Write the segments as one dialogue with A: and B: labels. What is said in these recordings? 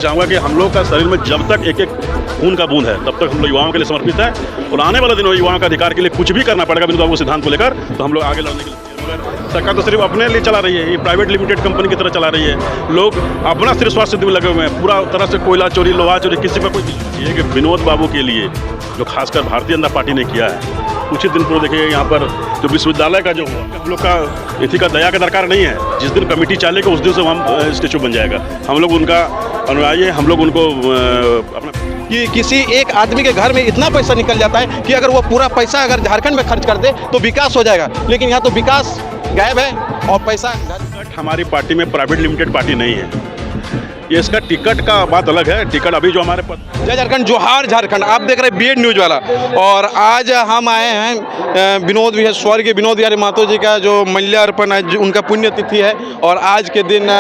A: चाहूँगा कि हम लोग का शरीर में जब तक एक एक खून का बूंद है तब तक हम लोग युवाओं के लिए समर्पित है और आने वाले दिनों में युवाओं का अधिकार के लिए कुछ भी करना पड़ेगा विनोद बाबू सिद्धांत को लेकर, तो हम लोग आगे लड़ने के लिए मगर सरकार तो सिर्फ अपने लिए चला रही है, ये प्राइवेट लिमिटेड कंपनी की तरह चला रही है। लोग अपना सिर्फ स्वार्थ सिद्धि में लगे हुए हैं, पूरा तरह से कोयला चोरी, लोहा चोरी, किसी पर कोई ये कि विनोद बाबू के लिए जो खासकर भारतीय जनता पार्टी ने किया है, कुछ ही दिन पूर्व देखिए यहाँ पर जो विश्वविद्यालय का जो हुआ, हम लोग का इसी का दया का दरकार नहीं है। जिस दिन कमेटी चलेगा उस दिन से हम स्टेचू बन जाएगा। हम लोग उनका अनुयायी है, हम लोग उनको अपना
B: कि किसी एक आदमी के घर में इतना पैसा निकल जाता है कि अगर वो पूरा पैसा अगर झारखंड में खर्च कर दे तो विकास हो जाएगा, लेकिन यहाँ तो विकास गायब है और पैसा।
A: हमारी पार्टी में प्राइवेट लिमिटेड पार्टी नहीं है, ये इसका टिकट का बात अलग है। टिकट अभी जो हमारे
B: जय झारखंड, जोहार झारखंड। आप देख रहे हैं बीएड न्यूज वाला, और आज हम आए हैं विनोद विहारी, स्वर्गीय विनोद विहारी महतो जी का जो माल्यार्पण आज उनका पुण्यतिथि है, और आज के दिन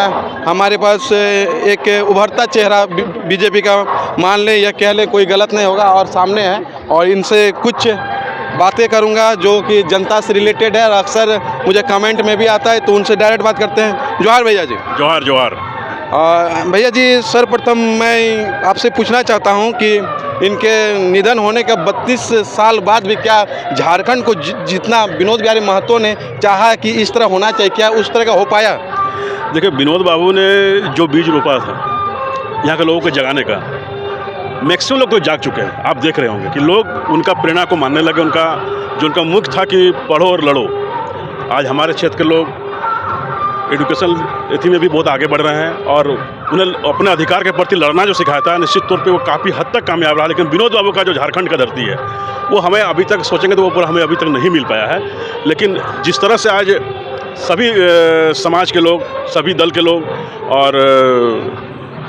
B: हमारे पास एक उभरता चेहरा बीजेपी का, मान ले या कह ले, कोई गलत नहीं होगा, और सामने है, और इनसे कुछ बातें करूंगा जो कि जनता से रिलेटेड है और अक्सर मुझे कमेंट में भी आता है, तो उनसे डायरेक्ट बात करते हैं। जोहार भैया जी।
A: जोहार जोहार।
B: भैया जी, सर्वप्रथम मैं आपसे पूछना चाहता हूं कि इनके निधन होने के 32 साल बाद भी क्या झारखंड को जितना विनोद विहारी महतो ने चाहा कि इस तरह होना चाहिए, क्या उस तरह का हो पाया?
A: देखिए, विनोद बाबू ने जो बीज रोपा था यहाँ के लोगों को जगाने का, मैक्सिमम लोग तो जाग चुके हैं। आप देख रहे होंगे कि लोग उनका प्रेरणा को मानने लगे। उनका जो उनका मुख्य था कि पढ़ो और लड़ो, आज हमारे क्षेत्र के लोग एजुकेशन एथी में भी बहुत आगे बढ़ रहे हैं और उन्हें अपने अधिकार के प्रति लड़ना जो सिखाया था, निश्चित तौर पे वो काफ़ी हद तक कामयाब रहा। लेकिन विनोद बाबू का जो झारखंड का धरती है वो हमें अभी तक सोचेंगे तो वो पूरा हमें अभी तक नहीं मिल पाया है। लेकिन जिस तरह से आज सभी समाज के लोग, सभी दल के लोग और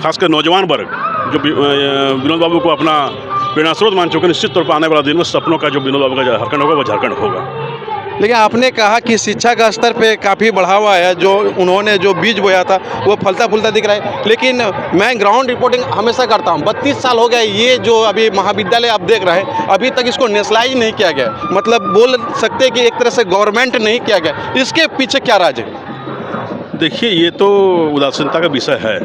A: खासकर नौजवान वर्ग जो विनोद बाबू को अपना प्रेरणा स्रोत मान चुके, निश्चित तौर पर आने वाला दिन में सपनों का जो विनोद बाबू का झारखंड होगा वो झारखंड होगा।
B: लेकिन आपने कहा कि शिक्षा का स्तर पे काफ़ी बढ़ावा है, जो उन्होंने जो बीज बोया था वो फलता फूलता दिख रहा है। लेकिन मैं ग्राउंड रिपोर्टिंग हमेशा करता हूँ, 32 साल हो गए, ये जो अभी महाविद्यालय आप देख रहे हैं अभी तक इसको नेशनलाइज नहीं किया गया, मतलब बोल सकते हैं कि एक तरह से गवर्नमेंट नहीं किया गया। इसके पीछे क्या राज है?
A: देखिए, ये तो उदासीनता का विषय है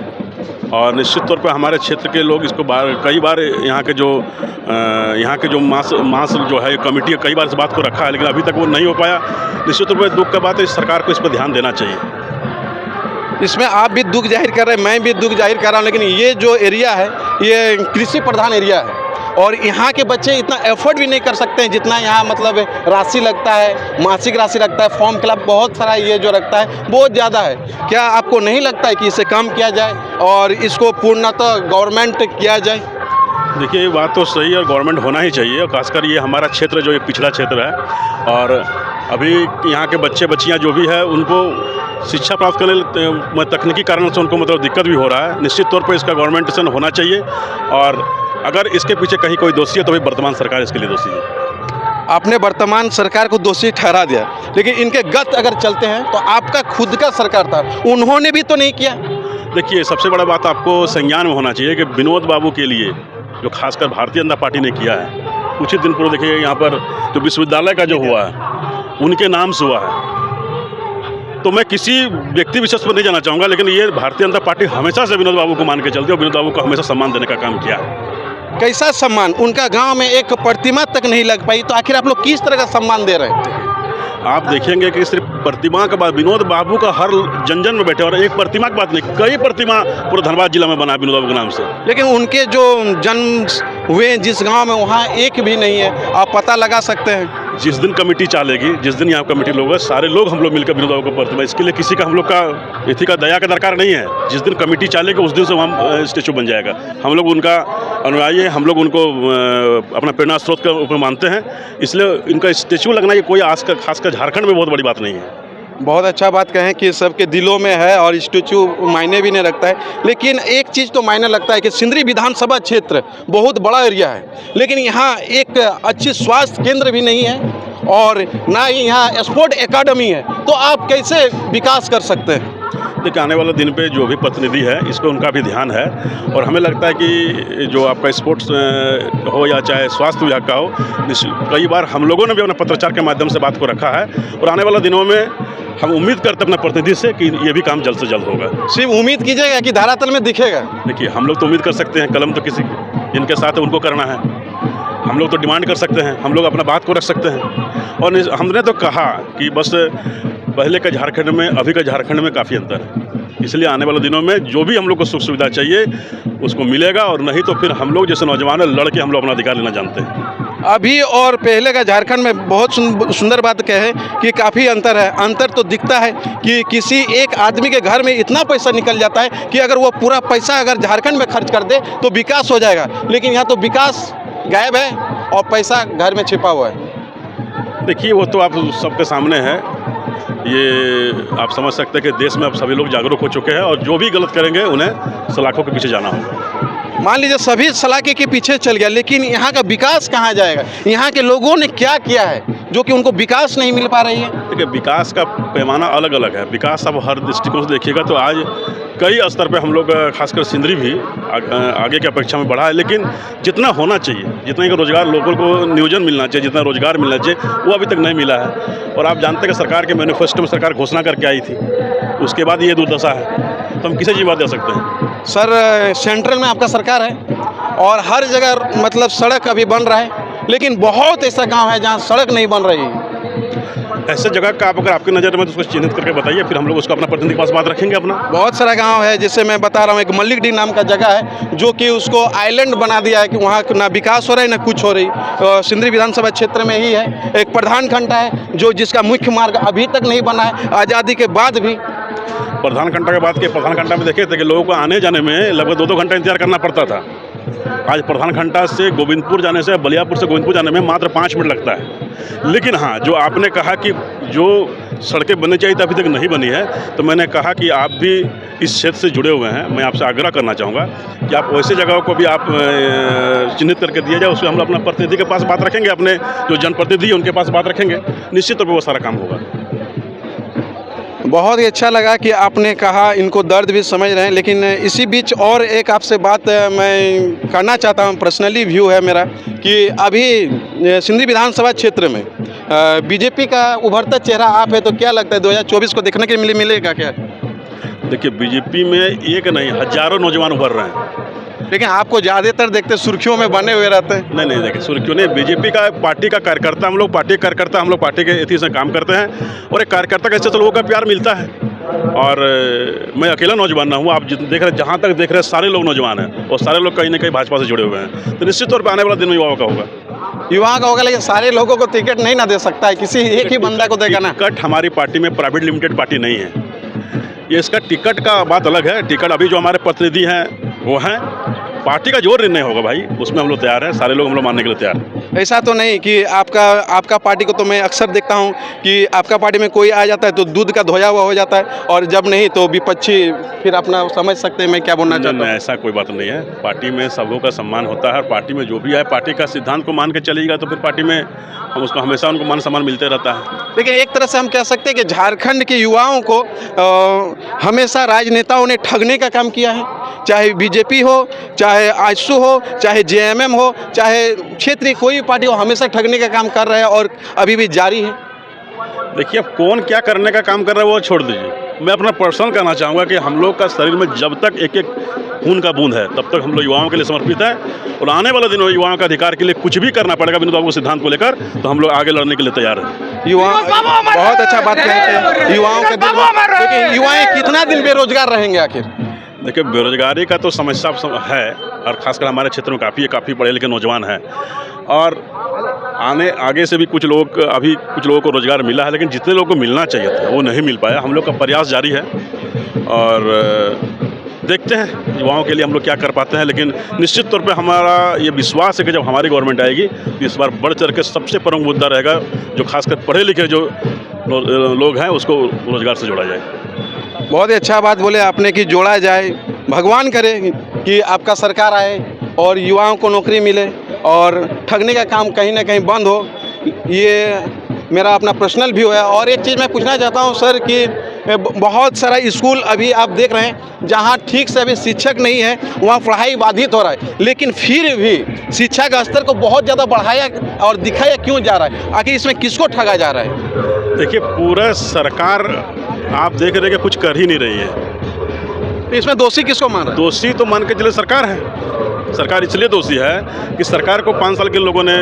A: और निश्चित तौर पर हमारे क्षेत्र के लोग इसको कई बार यहाँ के जो मास जो है कमेटी कई बार इस बात को रखा है, लेकिन अभी तक वो नहीं हो पाया। निश्चित तौर पर दुख का बात है, सरकार को इस पर ध्यान देना चाहिए।
B: इसमें आप भी दुख जाहिर कर रहे हैं, मैं भी दुख जाहिर कर रहा हूँ, लेकिन ये जो एरिया है ये कृषि प्रधान एरिया है और यहाँ के बच्चे इतना एफर्ट भी नहीं कर सकते हैं जितना यहाँ मतलब राशि लगता है, मासिक राशि लगता है, फॉर्म फिलअप बहुत सारा ये जो लगता है बहुत ज़्यादा है। क्या आपको नहीं लगता है कि इसे कम किया जाए और इसको पूर्णतः गवर्नमेंट किया जाए?
A: देखिए, ये बात तो सही है और गवर्नमेंट होना ही चाहिए, और खासकर ये हमारा क्षेत्र जो ये पिछड़ा क्षेत्र है और अभी यहाँ के बच्चे बच्चियाँ जो भी है उनको शिक्षा प्राप्त करने में तकनीकी कारण से उनको मतलब दिक्कत भी हो रहा है। निश्चित तौर पर इसका गवर्नमेंटेशन होना चाहिए और अगर इसके पीछे कहीं कोई दोषी है तो भाई वर्तमान सरकार इसके लिए दोषी है।
B: आपने वर्तमान सरकार को दोषी ठहरा दिया, लेकिन इनके गत अगर चलते हैं तो आपका खुद का सरकार था, उन्होंने भी तो नहीं किया।
A: देखिए, सबसे बड़ा बात आपको संज्ञान में होना चाहिए कि विनोद बाबू के लिए जो खासकर भारतीय जनता पार्टी ने किया है, कुछ ही दिन पूर्व देखिए यहाँ पर जो विश्वविद्यालय का जो हुआ है उनके नाम से हुआ है। तो मैं किसी व्यक्ति विशेष पर नहीं जाना चाहूँगा, लेकिन ये भारतीय जनता पार्टी हमेशा से विनोद बाबू को मान के चलती है और विनोद बाबू को हमेशा सम्मान देने का काम किया है।
B: कैसा सम्मान? उनका गांव में एक प्रतिमा तक नहीं लग पाई, तो आखिर आप लोग किस तरह का सम्मान दे रहे हैं?
A: आप देखेंगे कि सिर्फ प्रतिमा के बाद विनोद बाबू का हर जन में बैठे, और एक प्रतिमा की बात नहीं, कई प्रतिमा पूरे धनबाद जिला में बना विनोद बाबू के नाम से।
B: लेकिन उनके जो जन्म हुए जिस गांव में, वहाँ एक भी नहीं है। आप पता लगा सकते हैं।
A: जिस दिन कमेटी चलेगी, जिस दिन यहाँ कमेटी लोग हैं, सारे लोग हम लोग मिलकर विनोद बाबू को प्रतिमा, इसके लिए किसी का हम लोग का इसी का दया का दरकार नहीं है। जिस दिन कमेटी चलेगी उस दिन से हम स्टेचू बन जाएगा। हम लोग उनका अनुयायी है, हम लोग उनको अपना प्रेरणा स्रोत के ऊपर मानते हैं, इसलिए इनका स्टेचू लगना ये कोई आज का खासकर झारखंड में बहुत बड़ी बात नहीं है।
B: बहुत अच्छा बात कहें कि सबके दिलों में है और स्टेचू मायने भी नहीं रखता है। लेकिन एक चीज़ तो मायने लगता है कि सिंदरी विधानसभा क्षेत्र बहुत बड़ा एरिया है, लेकिन यहाँ एक अच्छी स्वास्थ्य केंद्र भी नहीं है और ना ही यहाँ स्पोर्ट एकेडमी है, तो आप कैसे विकास कर सकते हैं?
A: देखिए, आने वाले दिन पे जो भी प्रतिनिधि है इस पर उनका भी ध्यान है और हमें लगता है कि जो आपका स्पोर्ट्स हो या चाहे स्वास्थ्य विभाग का हो, कई बार हम लोगों ने भी अपने पत्रचार के माध्यम से बात को रखा है और आने वाले दिनों में हम उम्मीद करते हैं अपने प्रतिनिधि से कि ये भी काम जल्द से जल्द होगा।
B: सिर्फ उम्मीद कीजिएगा कि धरातल में दिखेगा?
A: देखिए, हम लोग तो उम्मीद कर सकते हैं, कलम तो किसी जिनके साथ है उनको करना है। हम लोग तो डिमांड कर सकते हैं, हम लोग अपना बात को रख सकते हैं। और हमने तो कहा कि बस पहले का झारखंड में अभी का झारखंड में काफ़ी अंतर है, इसलिए आने वाले दिनों में जो भी हम लोग को सुख सुविधा चाहिए उसको मिलेगा, और नहीं तो फिर हम लोग जैसे नौजवान है लड़ के हम लोग अपना अधिकार लेना जानते हैं।
B: अभी और पहले का झारखंड में बहुत सुंदर बात क्या है कि काफ़ी अंतर है। अंतर तो दिखता है कि किसी एक आदमी के घर में इतना पैसा निकल जाता है कि अगर वो पूरा पैसा अगर झारखंड में खर्च कर दे तो विकास हो जाएगा, लेकिन यहाँ तो विकास गायब है और पैसा घर में छिपा हुआ है।
A: देखिए, वो तो आप सबके सामने है, ये आप समझ सकते हैं कि देश में अब सभी लोग जागरूक हो चुके हैं, और जो भी गलत करेंगे उन्हें सलाखों के पीछे जाना होगा।
B: मान लीजिए सभी सलाखे के पीछे चल गया, लेकिन यहाँ का विकास कहाँ जाएगा? यहाँ के लोगों ने क्या किया है जो कि उनको विकास नहीं मिल पा रही है?
A: देखिए, विकास का पैमाना अलग अलग है। विकास अब हर दृष्टिकोण से देखिएगा तो आज कई स्तर पे हम लोग, खासकर सिंदरी भी आगे की अपेक्षा में बढ़ा है, लेकिन जितना होना चाहिए, जितना कि रोज़गार लोगों को नियोजन मिलना चाहिए, जितना रोज़गार मिलना चाहिए, वो अभी तक नहीं मिला है। और आप जानते हैं कि सरकार के मैनिफेस्टो में सरकार घोषणा करके आई थी, उसके बाद ये दुर्दशा है, तो हम किसे जवाब दे सकते हैं?
B: सर, सेंट्रल में आपका सरकार है और हर जगह मतलब सड़क अभी बन रहा है, लेकिन बहुत ऐसा गांव है जहां सड़क नहीं बन रही है।
A: ऐसे जगह का आप अगर आपकी नज़र में तो उसको चिन्हित करके बताइए, फिर हम लोग उसको अपना प्रतिनिधि के पास बात रखेंगे अपना।
B: बहुत सारा गांव है, जैसे मैं बता रहा हूँ, एक मल्लिकडी नाम का जगह है जो कि उसको आइलैंड बना दिया है कि वहाँ ना विकास हो रहा है ना कुछ हो रही। सिंदरी विधानसभा क्षेत्र में ही है एक प्रधान खंडा है जो जिसका मुख्य मार्ग अभी तक नहीं बना है, आज़ादी के बाद भी।
A: प्रधान खंडा के बाद के प्रधान खंडा में देखे थे कि लोगों को आने जाने में लगभग 2-2 घंटा इंतजार करना पड़ता था। आज प्रधान खंडा से गोविंदपुर जाने से, बलियापुर से गोविंदपुर जाने में मात्र 5 मिनट लगता है। लेकिन हाँ, जो आपने कहा कि जो सड़कें बननी चाहिए अभी तक नहीं बनी है, तो मैंने कहा कि आप भी इस क्षेत्र से जुड़े हुए हैं, मैं आपसे आग्रह करना चाहूँगा कि आप वैसे जगहों को भी आप चिन्हित करके दिया जाए। उसमें हम अपना प्रतिनिधि के पास बात रखेंगे, अपने जो जनप्रतिनिधि हैं उनके पास बात रखेंगे, निश्चित तौर पर वो सारा काम होगा।
B: बहुत ही अच्छा लगा कि आपने कहा इनको दर्द भी समझ रहे हैं, लेकिन इसी बीच और एक आपसे बात मैं करना चाहता हूं, पर्सनली व्यू है मेरा कि अभी सिंदरी विधानसभा क्षेत्र में बीजेपी का उभरता चेहरा आप है, तो क्या लगता है 2024 को देखने के लिए मिलेगा क्या?
A: देखिए, बीजेपी में एक नहीं हज़ारों नौजवान उभर रहे हैं,
B: लेकिन आपको ज़्यादातर देखते सुर्खियों में बने हुए रहते हैं।
A: नहीं देखिए, सुर्खियों ने बीजेपी का पार्टी का कार्यकर्ता, हम लोग पार्टी कार्यकर्ता, हम लोग पार्टी के एथी से काम करते हैं, और एक कार्यकर्ता कैसे तो लोगों का प्यार मिलता है। और मैं अकेला नौजवान ना हूँ, आप देख रहे, जहाँ तक देख रहे हैं सारे लोग नौजवान हैं, और सारे लोग कहीं ना कहीं भाजपा से जुड़े हुए हैं, तो निश्चित तौर पर आने वाला दिन में युवाओं का होगा।
B: लेकिन सारे लोगों को टिकट नहीं ना दे सकता है, किसी एक ही बंदा को देगा ना।
A: टिकट हमारी पार्टी में प्राइवेट लिमिटेड पार्टी नहीं है, ये इसका टिकट का बात अलग है। टिकट अभी जो हमारे प्रतिनिधि हैं वो हैं, पार्टी का जो निर्णय होगा भाई उसमें हम लोग तैयार हैं, सारे लोग हम लोग मानने के लिए तैयार हैं।
B: ऐसा तो नहीं कि आपका पार्टी को तो मैं अक्सर देखता हूं कि आपका पार्टी में कोई आ जाता है तो दूध का धोया हुआ हो जाता है, और जब नहीं तो विपक्षी फिर अपना समझ सकते हैं मैं क्या बोलना चाहता हूं।
A: ऐसा कोई बात नहीं है, पार्टी में सबों का सम्मान होता है, और पार्टी में जो भी है पार्टी का सिद्धांत को मान के चलेगा तो फिर पार्टी में हम उसको हमेशा उनको मान सम्मान मिलते रहता है।
B: लेकिन एक तरह से हम कह सकते हैं कि झारखंड के युवाओं को हमेशा राजनेताओं ने ठगने का काम किया है, चाहे बीजेपी हो, चाहे आजसू हो, चाहे जेएमएम हो, चाहे क्षेत्रीय कोई भी पार्टी हो, हमेशा ठगने का काम कर रहा है और अभी भी जारी है।
A: देखिए, अब कौन क्या करने का काम कर रहा है वो छोड़ दीजिए, मैं अपना पर्सनल कहना चाहूँगा कि हम लोग का शरीर में जब तक एक एक खून का बूंद है तब तक हम लोग युवाओं के लिए समर्पित है, और आने वाले दिनों में युवाओं का अधिकार के लिए कुछ भी करना पड़ेगा विनोद बाबू के सिद्धांत को लेकर, तो हम लोग आगे लड़ने के लिए तैयार हैं।
B: बहुत अच्छा बात कहते हैं, युवाओं के दिल में, लेकिन युवाएं कितना दिन बेरोजगार रहेंगे आखिर?
A: देखिए, बेरोजगारी का तो समस्या है, और खासकर हमारे क्षेत्र में काफ़ी पढ़े लिखे नौजवान हैं, और आगे से भी कुछ लोगों को रोज़गार मिला है, लेकिन जितने लोगों को मिलना चाहिए था वो नहीं मिल पाया। हम लोग का प्रयास जारी है, और देखते हैं युवाओं के लिए हम लोग क्या कर पाते हैं, लेकिन निश्चित तौर पे हमारा ये विश्वास है कि जब हमारी गवर्नमेंट आएगी तो इस बार बढ़ चढ़ के सबसे प्रमुख मुद्दा रहेगा जो खासकर पढ़े लिखे जो लोग हैं उसको रोज़गार से जोड़ा जाए।
B: बहुत ही अच्छा बात बोले आपने कि जोड़ा जाए, भगवान करे कि आपका सरकार आए और युवाओं को नौकरी मिले और ठगने का काम कहीं ना कहीं बंद हो, ये मेरा अपना पर्सनल व्यू है। और एक चीज़ मैं पूछना चाहता हूँ सर कि बहुत सारा स्कूल अभी आप देख रहे हैं जहाँ ठीक से अभी शिक्षक नहीं है, वहाँ पढ़ाई बाधित हो रहा है, लेकिन फिर भी शिक्षा का स्तर को बहुत ज़्यादा बढ़ाया और दिखाया क्यों जा रहा है? आखिर इसमें किसको ठगा जा रहा है?
A: देखिए, पूरा सरकार आप देख रहे हैं कि कुछ कर ही नहीं रही है।
B: तो इसमें दोषी किसको मान रहा है?
A: दोषी तो मान के चले सरकार है। सरकार इसलिए दोषी है कि सरकार को 5 साल के लोगों ने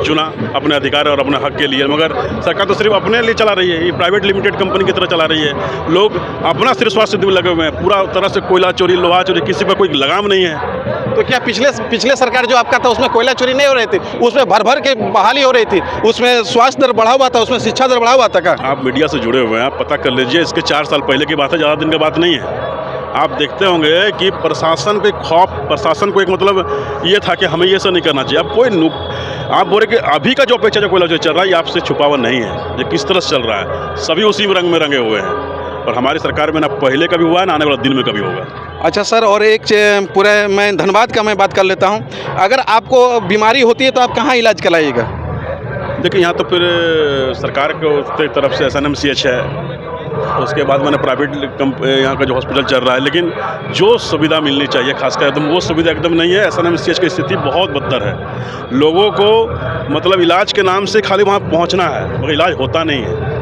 A: चुना अपने अधिकार और अपने हक के लिए, मगर सरकार तो सिर्फ अपने लिए चला रही है। ये प्राइवेट लिमिटेड कंपनी की तरह चला रही है। लोग अपना सिर्फ स्वास्थ्य में लगे हुए हैं, पूरा तरह से कोयला चोरी, लोहा चोरी, किसी पर कोई लगाम नहीं है।
B: तो क्या पिछले सरकार जो आपका था उसमें कोयला चोरी नहीं हो रही थी? उसमें भर भर के बहाली हो रही थी, उसमें स्वास्थ्य दर बढ़ा हुआ था, उसमें शिक्षा दर बढ़ा हुआ था क्या?
A: आप मीडिया से जुड़े हुए हैं, आप पता कर लीजिए। इसके 4 साल पहले की बात है, ज़्यादा दिन की बात नहीं है। आप देखते होंगे कि प्रशासन के खौफ, प्रशासन को एक मतलब ये था कि हमें ये सब नहीं करना चाहिए। अब कोई आप बोले कि अभी का जो अपेक्षा जो कोयला चल रहा है ये आपसे छुपावा नहीं है, ये किस तरह से चल रहा है, सभी उसी रंग में रंगे हुए हैं। और हमारी सरकार में ना पहले कभी हुआ है ना आने वाला दिन में कभी होगा।
B: अच्छा सर, और एक पूरा मैं धनबाद का मैं बात कर लेता हूँ। अगर आपको बीमारी होती है तो आप कहाँ इलाज कराइएगा?
A: देखिए, यहाँ तो फिर सरकार के तरफ से SNMCH है, उसके बाद मैंने प्राइवेट यहाँ का जो हॉस्पिटल चल रहा है, लेकिन जो सुविधा मिलनी चाहिए खासकर एकदम वो सुविधा एकदम नहीं है। SNMCH की स्थिति बहुत बदतर है। लोगों को मतलब इलाज के नाम से खाली वहाँ पहुँचना है, मगर इलाज होता नहीं है।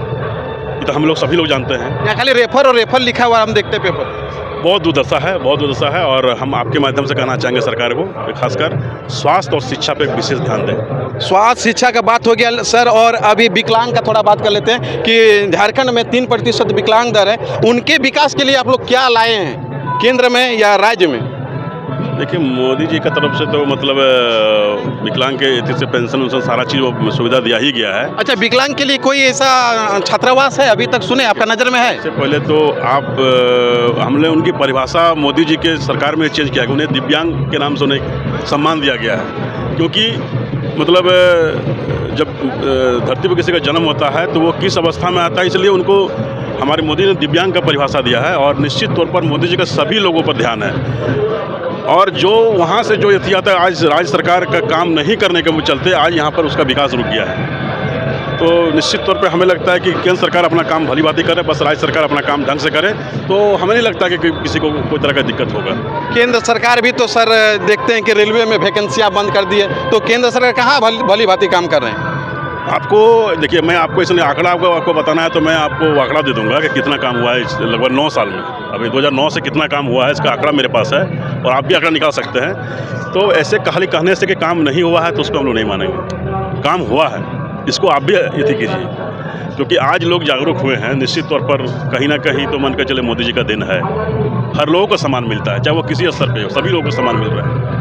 A: ये तो हम लोग सभी लोग जानते हैं।
B: यहाँ खाली रेफर लिखा हुआ हम देखते हैं पेपर।
A: बहुत दुर्दशा है, बहुत दुर्दशा है। और हम आपके माध्यम से कहना चाहेंगे सरकार को कि खासकर स्वास्थ्य और शिक्षा पे विशेष ध्यान दें।
B: स्वास्थ्य शिक्षा का बात हो गया सर, और अभी विकलांग का थोड़ा बात कर लेते हैं कि झारखंड में 3% विकलांग दर है। उनके विकास के लिए आप लोग क्या लाए हैं केंद्र में या राज्य में?
A: देखिए, मोदी जी की तरफ से तो मतलब विकलांग के एथी से पेंशन उनसे सारा चीज़ वो सुविधा दिया ही गया है।
B: अच्छा, विकलांग के लिए कोई ऐसा छात्रावास है अभी तक सुने, आपका नज़र में है?
A: इससे पहले तो हमने उनकी परिभाषा मोदी जी के सरकार में चेंज किया कि उन्हें दिव्यांग के नाम से उन्हें सम्मान दिया गया है। क्योंकि मतलब जब धरती पर किसी का जन्म होता है तो वो किस अवस्था में आता है, इसलिए उनको हमारे मोदी ने दिव्यांग का परिभाषा दिया है। और निश्चित तौर पर मोदी जी का सभी लोगों पर ध्यान है। और जो वहाँ से जो एहतियात है, आज राज्य सरकार का काम नहीं करने के चलते आज यहाँ पर उसका विकास रुक गया है। तो निश्चित तौर पे हमें लगता है कि केंद्र सरकार अपना काम भली बात ही करे, बस राज्य सरकार अपना काम ढंग से करे तो हमें नहीं लगता कि किसी को कोई तरह का दिक्कत होगा।
B: केंद्र सरकार भी तो सर देखते हैं कि रेलवे में वैकेंसियाँ बंद कर दी है, तो केंद्र सरकार कहाँ भली भांति काम कर रहे हैं?
A: आपको देखिए, मैं आपको इसलिए आंकड़ा आपको बताना है तो मैं आपको आंकड़ा दे दूंगा कि कितना काम हुआ है लगभग 9 साल में। अभी 2009 से कितना काम हुआ है इसका आंकड़ा मेरे पास है और आप भी आंकड़ा निकाल सकते हैं। तो ऐसे खाली कहने से कि काम नहीं हुआ है तो उसको हम लोग नहीं मानेंगे। काम हुआ है, इसको आप भी यति कीजिए, क्योंकि आज लोग जागरूक हुए हैं। निश्चित तौर पर कहीं ना कहीं तो मान के चले मोदी जी का दिन है। हर लोगों को सम्मान मिलता है, चाहे वो किसी स्तर पर हो, सभी लोगों को सम्मान मिल रहा है।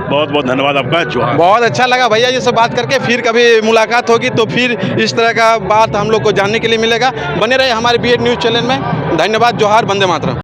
A: बहुत बहुत धन्यवाद आपका।
B: बहुत अच्छा लगा भैया जी से बात करके। फिर कभी मुलाकात होगी तो फिर इस तरह का बात हम लोग को जानने के लिए मिलेगा। बने रहे हमारे BA न्यूज़ चैनल में। धन्यवाद। जोहार, वंदे मातरम।